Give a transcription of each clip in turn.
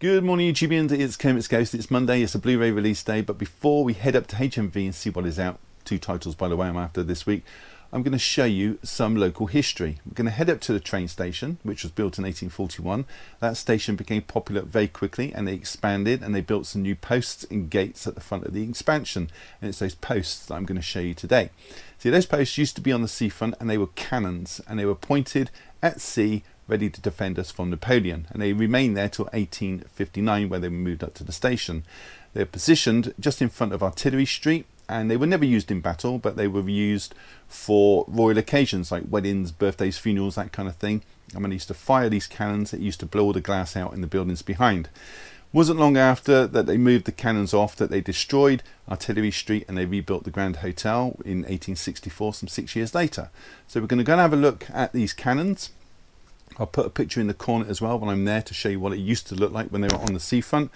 Good morning, YouTubians. It's Kermit's Ghost. It's Monday. It's a Blu-ray release day. But before we head up to HMV and see what is out, two titles, by the way, I'm after this week, I'm going to show you some local history. We're going to head up to the train station, which was built in 1841. That station became popular very quickly, and they expanded, and they built some new posts and gates at the front of the expansion. And it's those posts that I'm going to show you today. See, those posts used to be on the seafront, and they were cannons, and they were pointed at sea, ready to defend us from Napoleon, and they remained there till 1859, where they were moved up to the station. They're positioned just in front of Artillery Street, and they were never used in battle, but they were used for royal occasions like weddings, birthdays, funerals, that kind of thing. And when they used to fire these cannons, it used to blow all the glass out in the buildings behind. Wasn't long after that they moved the cannons off that they destroyed Artillery Street, and they rebuilt the Grand Hotel in 1864, some 6 years later. So we're going to go and have a look at these cannons. I'll put a picture in the corner as well when I'm there to show you what it used to look like when they were on the seafront,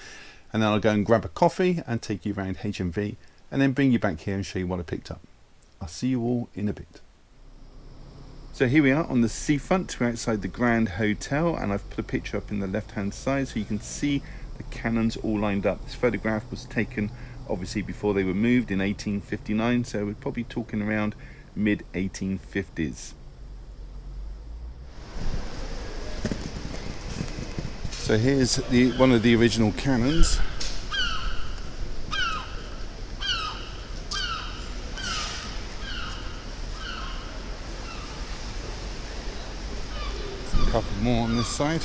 and then I'll go and grab a coffee and take you around HMV and then bring you back here and show you what I picked up. I'll see you all in a bit. So here we are on the seafront. We're outside the Grand Hotel, and I've put a picture up in the left hand side so you can see the cannons all lined up. This photograph was taken obviously before they were moved in 1859, so we're probably talking around mid 1850s. So here's one of the original cannons. A couple more on this side.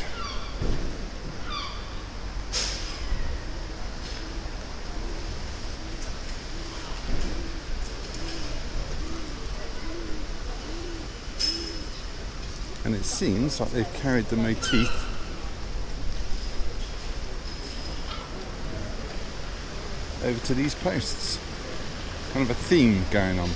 And it seems like they've carried the motif over to these posts. Kind of a theme going on.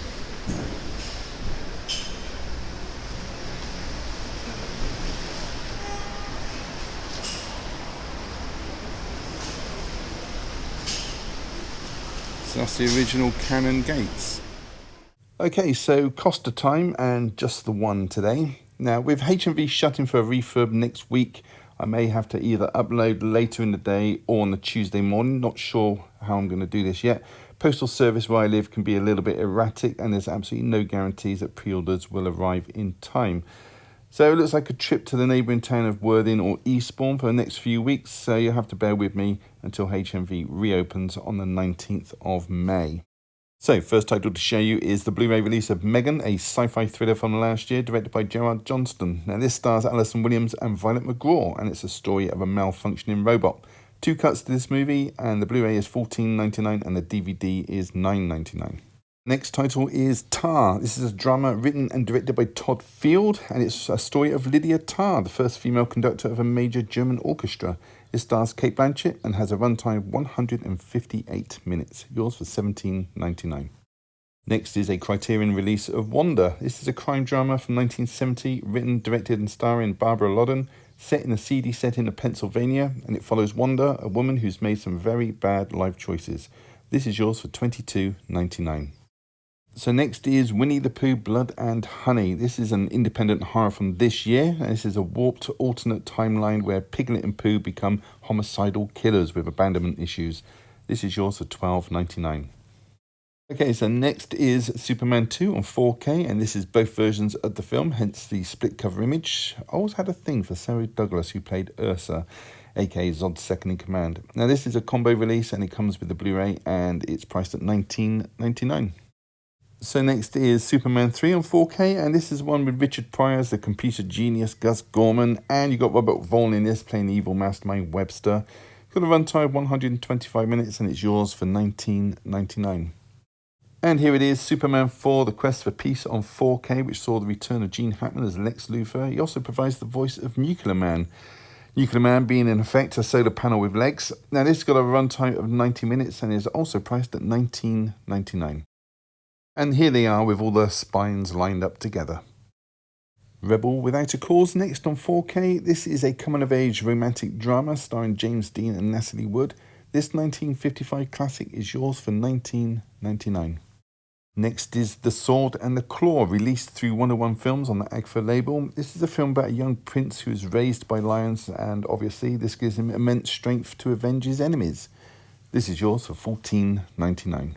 So that's the original cannon gates. Okay, so cost of time and just the one today. Now with HMV shutting for a refurb next week, I may have to either upload later in the day or on the Tuesday morning. Not sure how I'm going to do this yet. Postal service where I live can be a little bit erratic, and there's absolutely no guarantees that pre-orders will arrive in time. So it looks like a trip to the neighbouring town of Worthing or Eastbourne for the next few weeks, so you'll have to bear with me until HMV reopens on the 19th of May. So, first title to show you is the Blu-ray release of Megan, a sci-fi thriller from last year, directed by Gerard Johnston. Now, this stars Alison Williams and Violet McGraw, and it's a story of a malfunctioning robot. Two cuts to this movie, and the Blu-ray is $14.99 and the DVD is $9.99. Next title is Tar. This is a drama written and directed by Todd Field, and it's a story of Lydia Tarr, the first female conductor of a major German orchestra. It stars Cate Blanchett and has a runtime of 158 minutes. Yours for $17.99. Next is a Criterion release of Wanda. This is a crime drama from 1970, written, directed and starring Barbara Loden, set in a seedy setting of Pennsylvania, and it follows Wanda, a woman who's made some very bad life choices. This is yours for $22.99. So next is Winnie the Pooh, Blood and Honey. This is an independent horror from this year. And this is a warped alternate timeline where Piglet and Pooh become homicidal killers with abandonment issues. This is yours for $12.99. Okay, so next is Superman 2 on 4K, and this is both versions of the film, hence the split cover image. I always had a thing for Sarah Douglas, who played Ursa, aka Zod's second in command. Now this is a combo release, and it comes with the Blu-ray, and it's priced at $19.99. So next is Superman 3 on 4K, and this is one with Richard Pryor as the computer genius Gus Gorman, and you got Robert Vaughn in this playing the evil mastermind Webster. It's got a runtime of 125 minutes, and it's yours for $19.99. And here it is, Superman 4, The Quest for Peace on 4K, which saw the return of Gene Hackman as Lex Luthor. He also provides the voice of Nuclear Man. Nuclear Man being in effect a solar panel with legs. Now this has got a runtime of 90 minutes and is also priced at $19.99. And here they are with all the spines lined up together. Rebel Without a Cause next on 4K. This is a coming-of-age romantic drama starring James Dean and Natalie Wood. This 1955 classic is yours for $19.99. Next is The Sword and the Claw, released through 101 Films on the Agfa label. This is a film about a young prince who is raised by lions, and obviously this gives him immense strength to avenge his enemies. This is yours for $14.99.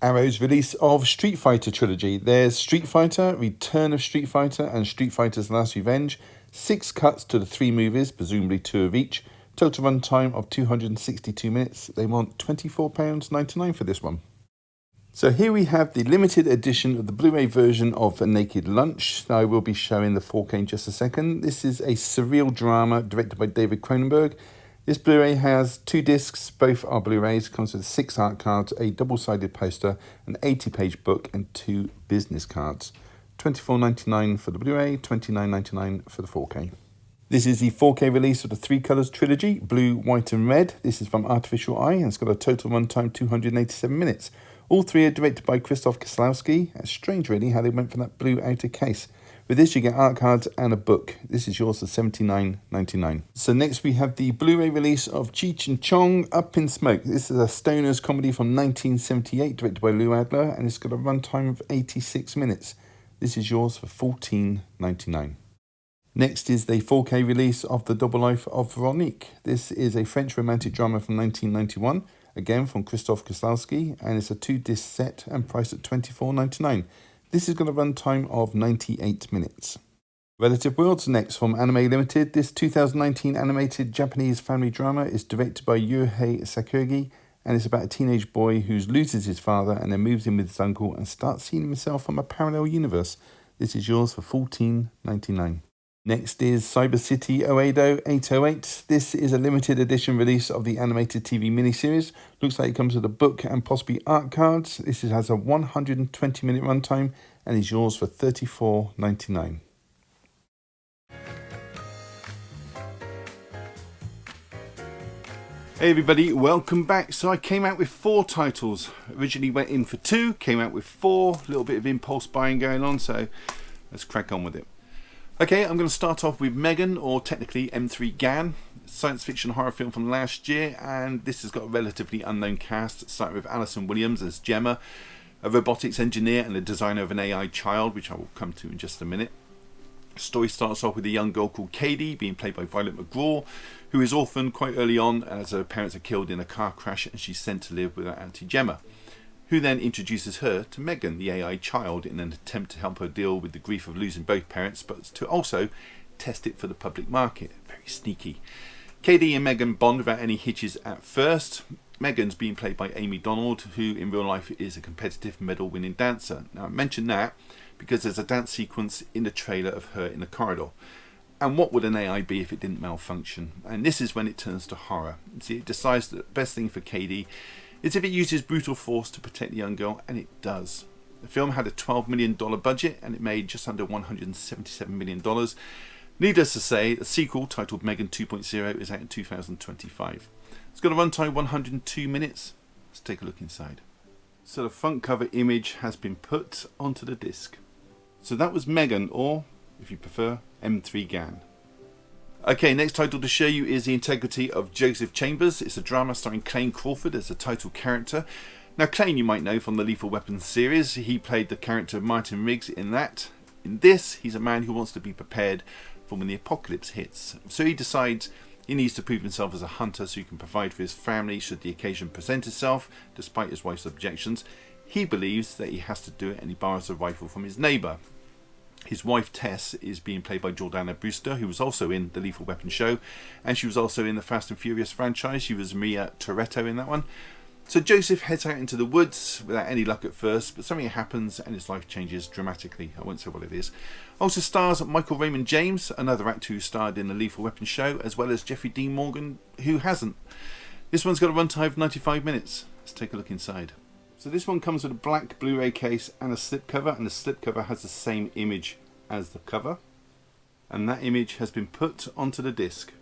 Arrow's release of Street Fighter trilogy. There's Street Fighter, Return of Street Fighter, and Street Fighter's Last Revenge. 6 cuts to the 3 movies, presumably 2 of each. Total runtime of 262 minutes. They want £24.99 for this one. So here we have the limited edition of the Blu-ray version of A Naked Lunch. I will be showing the 4K in just a second. This is a surreal drama directed by David Cronenberg. This Blu-ray has 2 discs, both are Blu-rays, comes with 6 art cards, a double-sided poster, an 80-page book and 2 business cards. $24.99 for the Blu-ray, $29.99 for the 4K. This is the 4K release of the 3 Colours trilogy, Blue, White and Red. This is from Artificial Eye and it's got a total runtime 287 minutes. All 3 are directed by Krzysztof Kieslowski. It's strange really how they went for that blue outer case. With this you get art cards and a book. This is yours for $79.99. So next we have the Blu-ray release of Cheech and Chong, Up in Smoke. This is a stoner's comedy from 1978 directed by Lou Adler and it's got a runtime of 86 minutes. This is yours for $14.99. Next is the 4K release of The Double Life of Veronique. This is a French romantic drama from 1991. Again from Krzysztof Kieslowski, and it's a 2-disc set and priced at $24.99. This has got a runtime of 98 minutes. Relative Worlds next from Anime Limited. This 2019 animated Japanese family drama is directed by Yuhei Sakugi, and it's about a teenage boy who loses his father and then moves in with his uncle and starts seeing himself from a parallel universe. This is yours for $14.99. Next is Cyber City Oedo 808. This is a limited edition release of the animated TV miniseries. Looks like it comes with a book and possibly art cards. This has a 120-minute runtime and is yours for $34.99. Hey everybody, welcome back. So I came out with 4 titles. Originally went in for 2, came out with 4. A little bit of impulse buying going on, so let's crack on with it. Okay, I'm going to start off with Megan, or technically M3 Gan, science fiction horror film from last year, and this has got a relatively unknown cast, starting with Alison Williams as Gemma, a robotics engineer and the designer of an AI child, which I will come to in just a minute. The story starts off with a young girl called Katie, being played by Violet McGraw, who is orphaned quite early on as her parents are killed in a car crash and she's sent to live with her auntie Gemma, who then introduces her to Megan, the AI child, in an attempt to help her deal with the grief of losing both parents, but to also test it for the public market. Very sneaky. Katie and Megan bond without any hitches at first. Megan's being played by Amy Donald, who in real life is a competitive medal-winning dancer. Now I mention that because there's a dance sequence in the trailer of her in the corridor. And what would an AI be if it didn't malfunction? And this is when it turns to horror. See, it decides that the best thing for Katie is if it uses brutal force to protect the young girl, and it does. The film had a $12 million budget and it made just under $177 million. Needless to say, the sequel, titled Megan 2.0, is out in 2025. It's got a runtime 102 minutes. Let's take a look inside. So the front cover image has been put onto the disc. So that was Megan, or, if you prefer, M3 Gan. Okay, next title to show you is The Integrity of Joseph Chambers. It's a drama starring Clayne Crawford as the title character. Now Clayne you might know from the Lethal Weapon series. He played the character Martin Riggs in that. In this, he's a man who wants to be prepared for when the apocalypse hits. So he decides he needs to prove himself as a hunter so he can provide for his family should the occasion present itself, despite his wife's objections. He believes that he has to do it and he borrows a rifle from his neighbour. His wife Tess is being played by Jordana Brewster, who was also in the Lethal Weapon show, and she was also in the Fast and Furious franchise. She was Mia Toretto in that one. So Joseph heads out into the woods without any luck at first, but something happens and his life changes dramatically. I won't say what it is. Also stars Michael Raymond James, another actor who starred in the Lethal Weapon show, as well as Jeffrey Dean Morgan, who hasn't. This one's got a runtime of 95 minutes. Let's take a look inside. So this one comes with a black Blu-ray case and a slipcover, and the slipcover has the same image as the cover, and that image has been put onto the disc.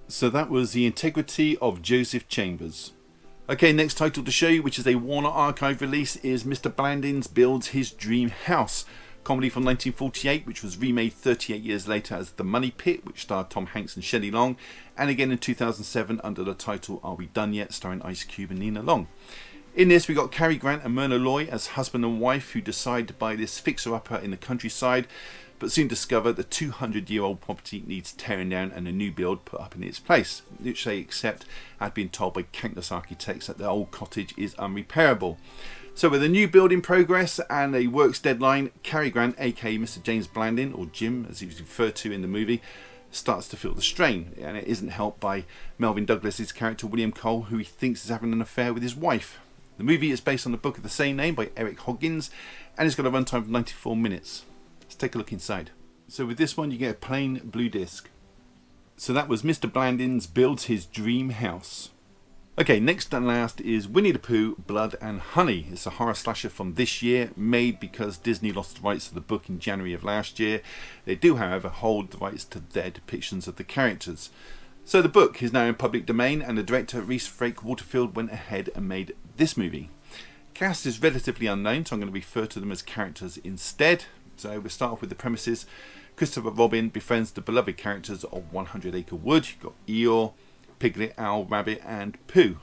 So that was The Integrity of Joseph Chambers. Okay, next title to show you, which is a Warner Archive release, is Mr. Blandings Builds His Dream House, comedy from 1948, which was remade 38 years later as The Money Pit, which starred Tom Hanks and Shelley Long, and again in 2007 under the title Are We Done Yet, starring Ice Cube and Nina Long. In this, we got Cary Grant and Myrna Loy as husband and wife who decide to buy this fixer-upper in the countryside, but soon discover the 200-year-old property needs tearing down and a new build put up in its place, which they accept after being told by countless architects that the old cottage is unrepairable. So with a new build in progress and a works deadline, Cary Grant, aka Mr. James Blanding, or Jim as he was referred to in the movie, starts to feel the strain, and it isn't helped by Melvyn Douglas's character William Cole, who he thinks is having an affair with his wife. The movie is based on the book of the same name by Eric Hoggins, and it's got a runtime of 94 minutes. Let's take a look inside. So with this one you get a plain blue disc. So that was Mr. Blandings Builds His Dream House. Okay, next and last is Winnie the Pooh, Blood and Honey. It's a horror slasher from this year, made because Disney lost the rights to the book in January of last year. They do, however, hold the rights to their depictions of the characters. So the book is now in public domain, and the director Rhys Frake Waterfield went ahead and made this movie. Cast is relatively unknown, so I'm going to refer to them as characters instead. So we'll start off with the premises. Christopher Robin befriends the beloved characters of 100 Acre Wood. You've got Eeyore, Piglet, Owl, Rabbit and Pooh.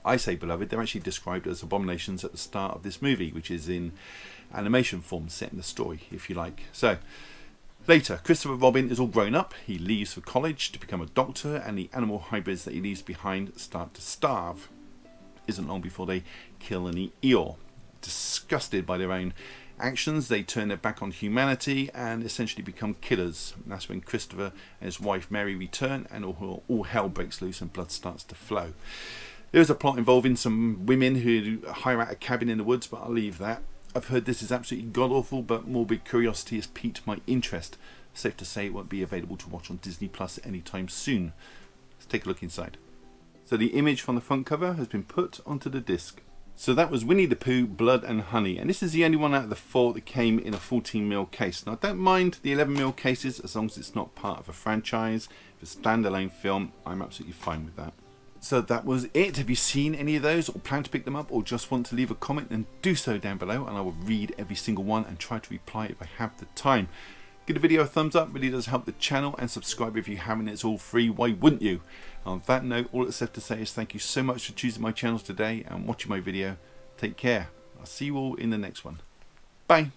I say beloved, they're actually described as abominations at the start of this movie, which is in animation form set in the story, if you like. So later, Christopher Robin is all grown up. He leaves for college to become a doctor, and the animal hybrids that he leaves behind start to starve. Isn't long before they kill and eat Eeyore. Disgusted by their own actions, they turn their back on humanity and essentially become killers. And that's when Christopher and his wife Mary return, and all hell breaks loose and blood starts to flow. There is a plot involving some women who hire out a cabin in the woods, but I'll leave that. I've heard this is absolutely god-awful, but morbid curiosity has piqued my interest. Safe to say it won't be available to watch on Disney Plus anytime soon. Let's take a look inside. So the image from the front cover has been put onto the disc. So that was Winnie the Pooh, Blood and Honey, and this is the only one out of the 4 that came in a 14mm case. Now I don't mind the 11mm cases as long as it's not part of a franchise. If it's a standalone film, I'm absolutely fine with that. So that was it. Have you seen any of those or plan to pick them up or just want to leave a comment, then do so down below and I will read every single one and try to reply if I have the time. Give the video a thumbs up, really does help the channel, and subscribe if you haven't, it's all free, why wouldn't you? On that note, all that's left to say is thank you so much for choosing my channel today and watching my video. Take care. I'll see you all in the next one. Bye.